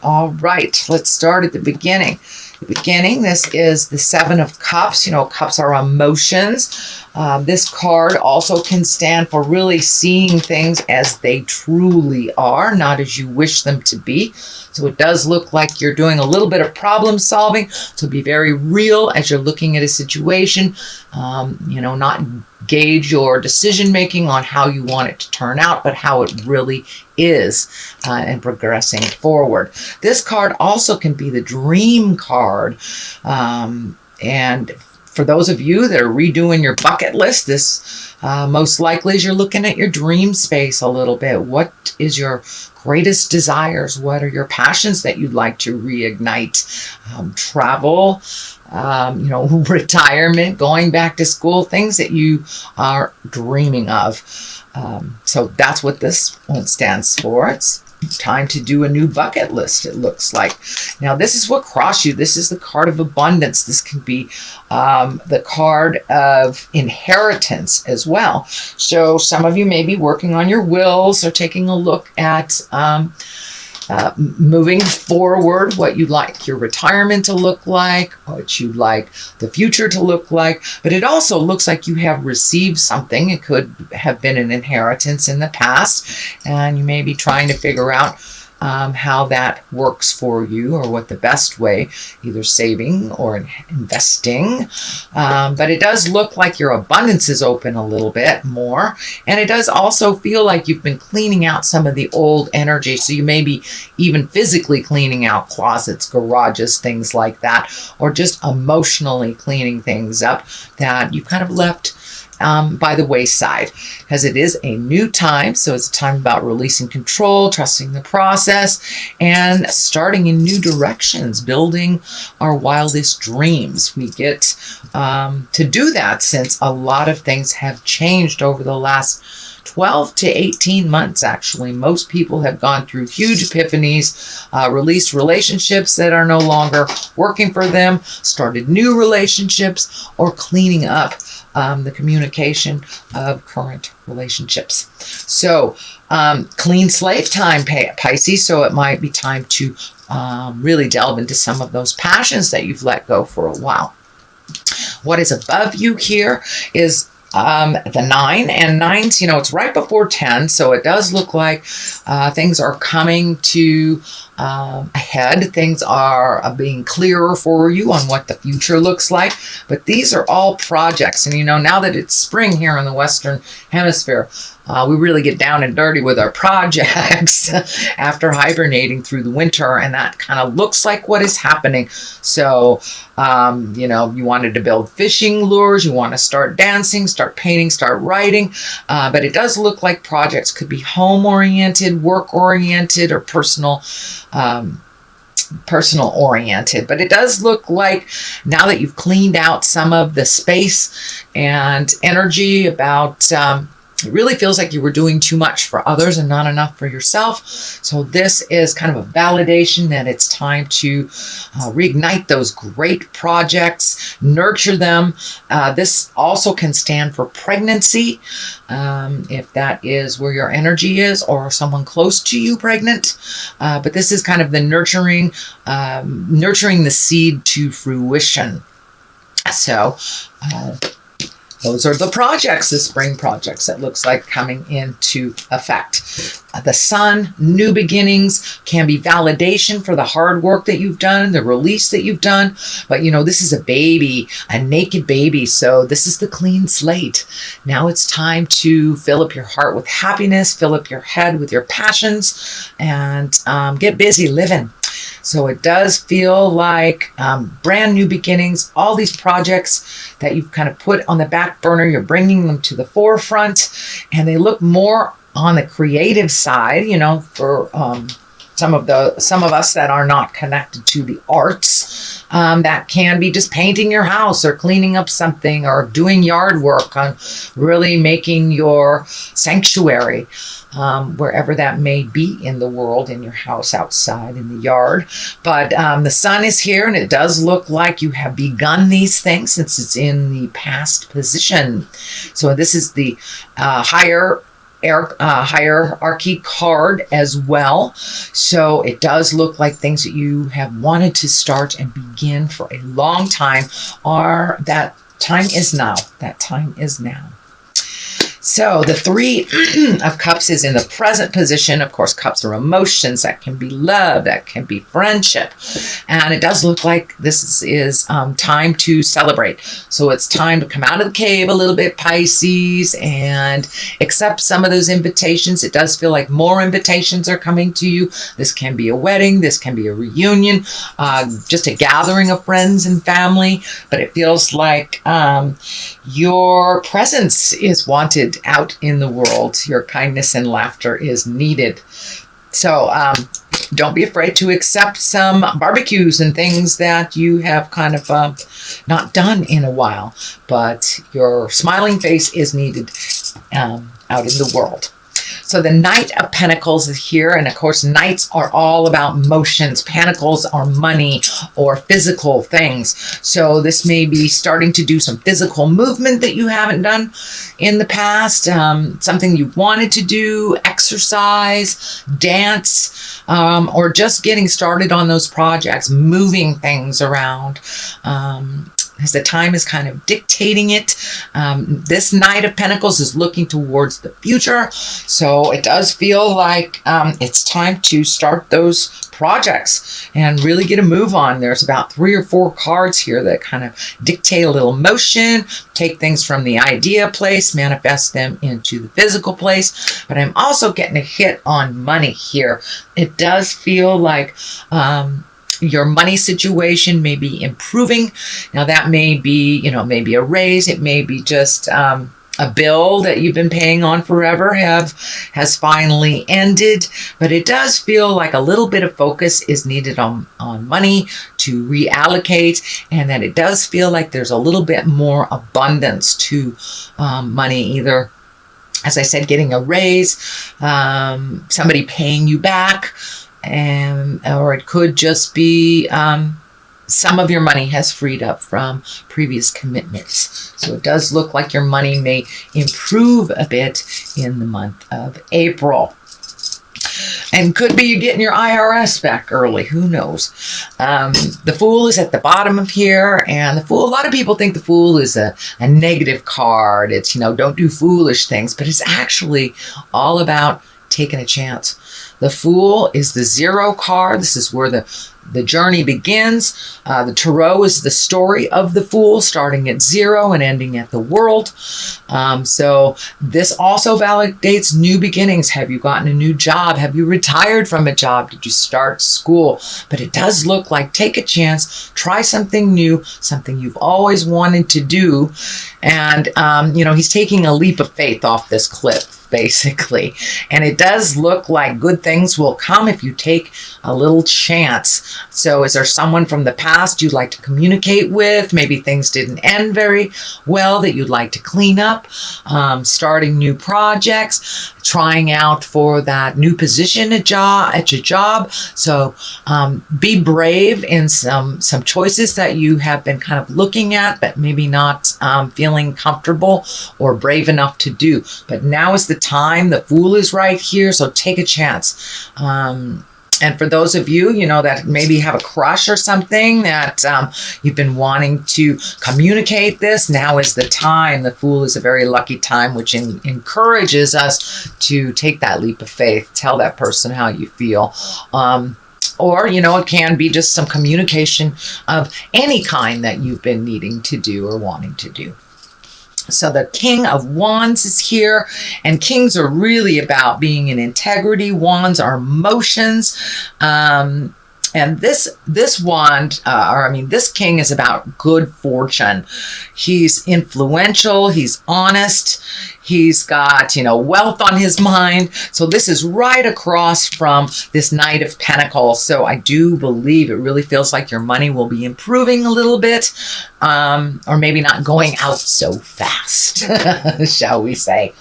All right, let's start at the beginning. This is the Seven of Cups. You know, cups are emotions. This card also can stand for really seeing things as they truly are, not as you wish them to be. So it does look like you're doing a little bit of problem solving. So be very real as you're looking at a situation. Not gauge your decision making on how you want it to turn out, but how it really is and progressing forward. This card also can be the dream card. And for those of you that are redoing your bucket list, this most likely is you're looking at your dream space a little bit. What is your greatest desires? What are your passions that you'd like to reignite? Travel, retirement, going back to school, things that you are dreaming of. So that's what this one stands for. It's time to do a new bucket list, it looks like. Now, this is what crossed you. This is the card of abundance. This can be the card of inheritance as well. So some of you may be working on your wills or taking a look at moving forward, what you'd like your retirement to look like, what you'd like the future to look like. But it also looks like you have received something. It could have been an inheritance in the past, and you may be trying to figure out how that works for you, or what the best way, either saving or investing. But it does look like your abundance is open a little bit more. And it does also feel like you've been cleaning out some of the old energy. So you may be even physically cleaning out closets, garages, things like that, or just emotionally cleaning things up that you kind of left by the wayside, because it is a new time. So it's a time about releasing control, trusting the process, and starting in new directions, building our wildest dreams. We get to do that since a lot of things have changed over the last 12 to 18 months, actually. Most people have gone through huge epiphanies, released relationships that are no longer working for them, started new relationships, or cleaning up the communication of current relationships. So clean slate time, Pisces. So it might be time to really delve into some of those passions that you've let go for a while. What is above you here is the 9, and 9's, it's right before 10. So it does look like things are coming to ahead. Things are being clearer for you on what the future looks like. But these are all projects. And, now that it's spring here in the Western Hemisphere, we really get down and dirty with our projects after hibernating through the winter. And that kind of looks like what is happening. So, you wanted to build fishing lures. You want to start dancing, start painting, start writing. But it does look like projects could be home-oriented, work-oriented, or personal oriented. But it does look like now that you've cleaned out some of the space and energy about it really feels like you were doing too much for others and not enough for yourself. So this is kind of a validation that it's time to reignite those great projects, nurture them. This also can stand for pregnancy, if that is where your energy is, or someone close to you pregnant. But this is kind of the nurturing the seed to fruition. So those are the projects, the spring projects that looks like coming into effect. The sun, new beginnings, can be validation for the hard work that you've done, the release that you've done. But, this is a baby, a naked baby. So this is the clean slate. Now it's time to fill up your heart with happiness, fill up your head with your passions, and get busy living. So it does feel like brand new beginnings, all these projects that you've kind of put on the back burner, you're bringing them to the forefront, and they look more on the creative side, for some of us that are not connected to the arts. That can be just painting your house or cleaning up something or doing yard work on really making your sanctuary. Wherever that may be in the world, in your house, outside, in the yard. But the sun is here, and it does look like you have begun these things since it's in the past position. So this is the higher hierarchy card as well. So it does look like things that you have wanted to start and begin for a long time, are that time is now. That time is now. So the Three of Cups is in the present position. Of course, cups are emotions. That can be love. That can be friendship. And it does look like this is time to celebrate. So it's time to come out of the cave a little bit, Pisces, and accept some of those invitations. It does feel like more invitations are coming to you. This can be a wedding. This can be a reunion, just a gathering of friends and family. But it feels like your presence is wanted out in the world. Your kindness and laughter is needed. So don't be afraid to accept some barbecues and things that you have kind of not done in a while. But your smiling face is needed out in the world. So the Knight of Pentacles is here. And of course, knights are all about motions. Pentacles are money or physical things. So this may be starting to do some physical movement that you haven't done in the past. Something you wanted to do, exercise, dance, or just getting started on those projects, moving things around. As the time is kind of dictating it. This Knight of Pentacles is looking towards the future. So it does feel like it's time to start those projects and really get a move on. There's about 3 or 4 cards here that kind of dictate a little motion, take things from the idea place, manifest them into the physical place. But I'm also getting a hit on money here. It does feel like your money situation may be improving. Now that may be, maybe a raise. It may be just a bill that you've been paying on forever has finally ended. But it does feel like a little bit of focus is needed on money to reallocate, and that it does feel like there's a little bit more abundance to money, either, as I said, getting a raise, somebody paying you back, or it could just be some of your money has freed up from previous commitments. So it does look like your money may improve a bit in the month of April. And could be you getting your IRS back early. Who knows? The Fool is at the bottom of here. And the Fool, a lot of people think the Fool is a negative card. It's, don't do foolish things. But it's actually all about taking a chance. The Fool is the 0 card. This is where the journey begins. The Tarot is the story of the Fool, starting at 0 and ending at the world. So this also validates new beginnings. Have you gotten a new job? Have you retired from a job? Did you start school? But it does look like take a chance, try something new, something you've always wanted to do. And, he's taking a leap of faith off this cliff, basically. And it does look like good things will come if you take a little chance. So is there someone from the past you'd like to communicate with? Maybe things didn't end very well that you'd like to clean up, starting new projects, trying out for that new position at your job. So be brave in some choices that you have been kind of looking at, but maybe not feeling comfortable or brave enough to do. But now is the time. The Fool is right here, so take a chance. And for those of you, that maybe have a crush or something that you've been wanting to communicate this, now is the time. The Fool is a very lucky time, which encourages us to take that leap of faith. Tell that person how you feel. Or, it can be just some communication of any kind that you've been needing to do or wanting to do. So the King of Wands is here, and kings are really about being in integrity. Wands are emotions. And this wand, this king is about good fortune. He's influential. He's honest. He's got, wealth on his mind. So this is right across from this Knight of Pentacles. So I do believe it really feels like your money will be improving a little bit, or maybe not going out so fast, shall we say.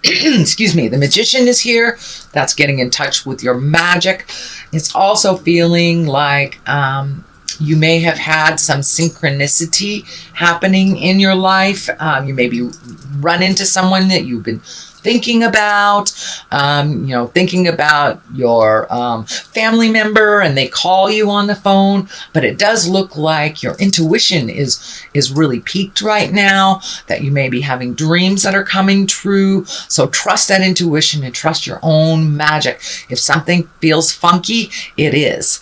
Excuse me. The Magician is here. That's getting in touch with your magic. It's also feeling like you may have had some synchronicity happening in your life. You maybe run into someone that you've been thinking about, thinking about your family member and they call you on the phone, but it does look like your intuition is really peaked right now, that you may be having dreams that are coming true. So trust that intuition and trust your own magic. If something feels funky, it is.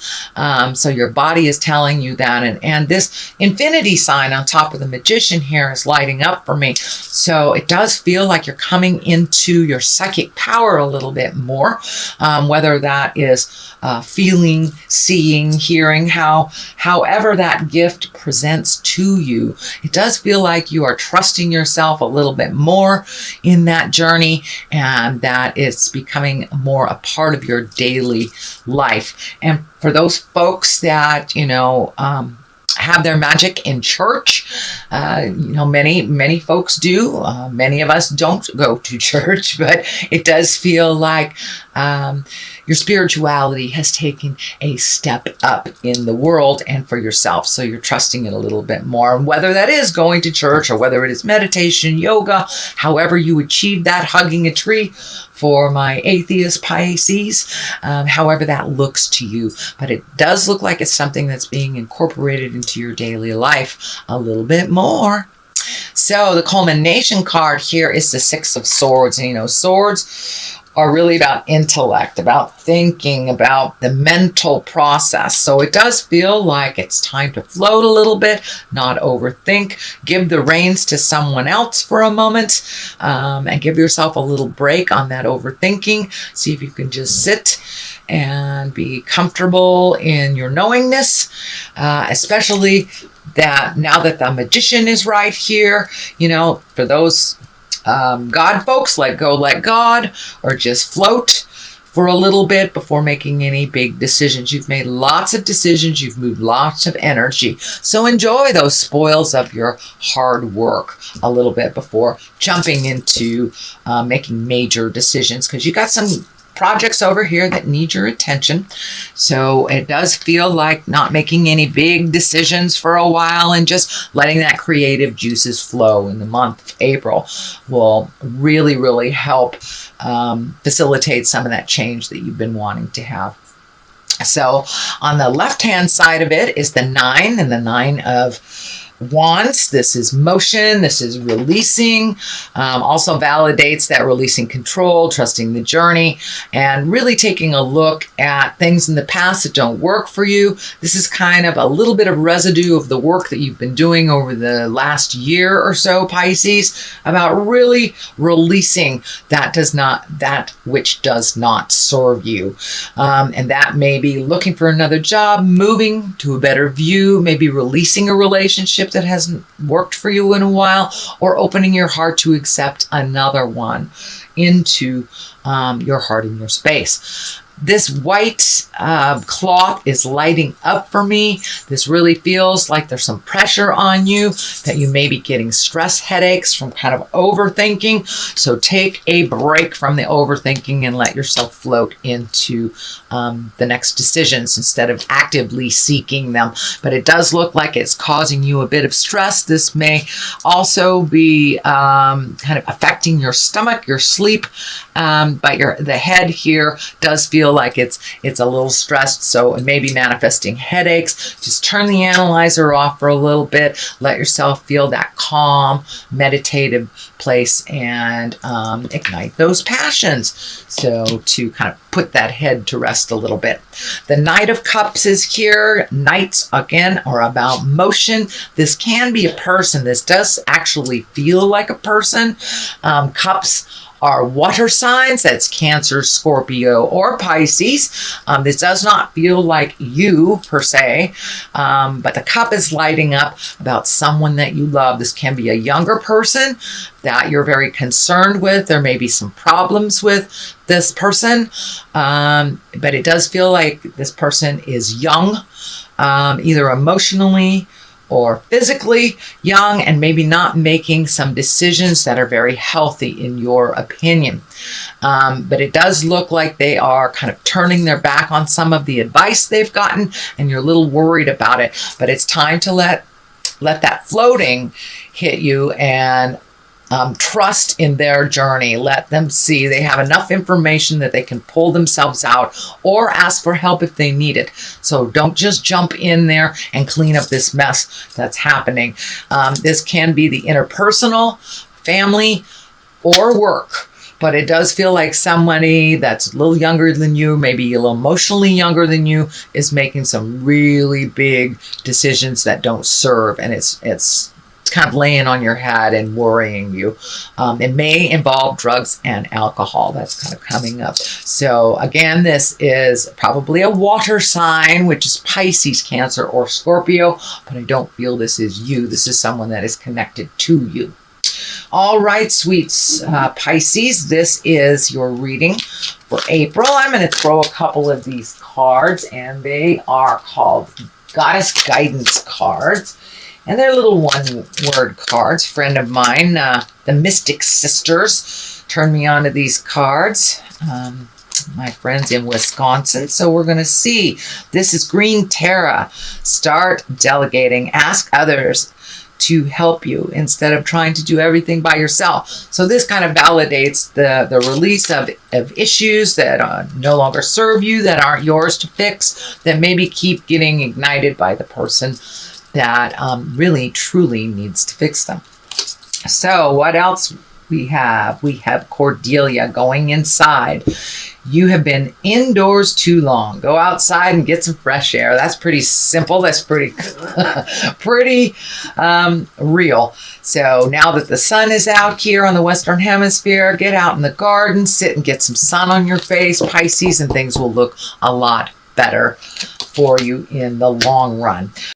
So your body is telling you that. And this infinity sign on top of the magician here is lighting up for me. So it does feel like you're coming into your psychic power a little bit more, whether that is feeling, seeing, hearing, however that gift presents to you. It does feel like you are trusting yourself a little bit more in that journey, and that it's becoming more a part of your daily life. And for those folks that, have their magic in church. Many folks do. Many of us don't go to church, but it does feel like your spirituality has taken a step up in the world and for yourself. So you're trusting it a little bit more. And whether that is going to church or whether it is meditation, yoga, however you achieve that, hugging a tree for my atheist Pisces, however that looks to you. But it does look like it's something that's being incorporated into your daily life a little bit more. So the culmination card here is the Six of Swords. And swords are really about intellect, about thinking, about the mental process. So it does feel like it's time to float a little bit, not overthink, give the reins to someone else for a moment, and give yourself a little break on that overthinking. See if you can just sit and be comfortable in your knowingness, especially that now that the magician is right here, for those God folks, let go, let God, or just float for a little bit before making any big decisions. You've made lots of decisions. You've moved lots of energy. So enjoy those spoils of your hard work a little bit before jumping into making major decisions, because you got some projects over here that need your attention. So it does feel like not making any big decisions for a while and just letting that creative juices flow in the month of April will really, really help facilitate some of that change that you've been wanting to have. So on the left-hand side of it is the 9 and the 9 of Wands. This is motion. This is releasing. Also validates that releasing control, trusting the journey, and really taking a look at things in the past that don't work for you. This is kind of a little bit of residue of the work that you've been doing over the last year or so, Pisces, about really releasing that which does not serve you. And that may be looking for another job, moving to a better view, maybe releasing a relationship that hasn't worked for you in a while, or opening your heart to accept another one into your heart and your space. This white cloth is lighting up for me. This really feels like there's some pressure on you, that you may be getting stress headaches from kind of overthinking. So take a break from the overthinking and let yourself float into the next decisions instead of actively seeking them. But it does look like it's causing you a bit of stress. This may also be kind of affecting your stomach, your sleep, but the head here does feel like it's a little stressed, so it may be manifesting headaches. Just turn the analyzer off for a little bit. Let yourself feel that calm, meditative place and ignite those passions. So to kind of put that head to rest a little bit. The Knight of Cups is here. Knights, again, are about motion. This can be a person. This does actually feel like a person. Cups are water signs. That's Cancer, Scorpio, or Pisces. This does not feel like you per se, but the cup is lighting up about someone that you love. This can be a younger person that you're very concerned with. There may be some problems with this person, but it does feel like this person is young, either emotionally or physically young, and maybe not making some decisions that are very healthy in your opinion. But it does look like they are kind of turning their back on some of the advice they've gotten, and you're a little worried about it. But it's time to let that floating hit you and Trust in their journey. Let them see they have enough information that they can pull themselves out or ask for help if they need it. So don't just jump in there and clean up this mess that's happening. This can be the interpersonal, family, or work. But it does feel like somebody that's a little younger than you, maybe a little emotionally younger than you, is making some really big decisions that don't serve. And it's kind of laying on your head and worrying you. It may involve drugs and alcohol. That's kind of coming up. So again, this is probably a water sign, which is Pisces, Cancer, or Scorpio. But I don't feel this is you. This is someone that is connected to you. All right, sweet Pisces, this is your reading for April. I'm going to throw a couple of these cards, and they are called Goddess Guidance cards. And they're little one-word cards. Friend of mine, the Mystic Sisters, turned me on to these cards. My friends in Wisconsin. So we're going to see. This is Green Terra. Start delegating. Ask others to help you instead of trying to do everything by yourself. So this kind of validates the release of issues that no longer serve you, that aren't yours to fix, that maybe keep getting ignited by the person that really truly needs to fix them. So what else we have? We have Cordelia going inside. You have been indoors too long. Go outside and get some fresh air. That's pretty simple. That's pretty real. So now that the sun is out here on the Western Hemisphere, get out in the garden, sit and get some sun on your face, Pisces, and things will look a lot better for you in the long run.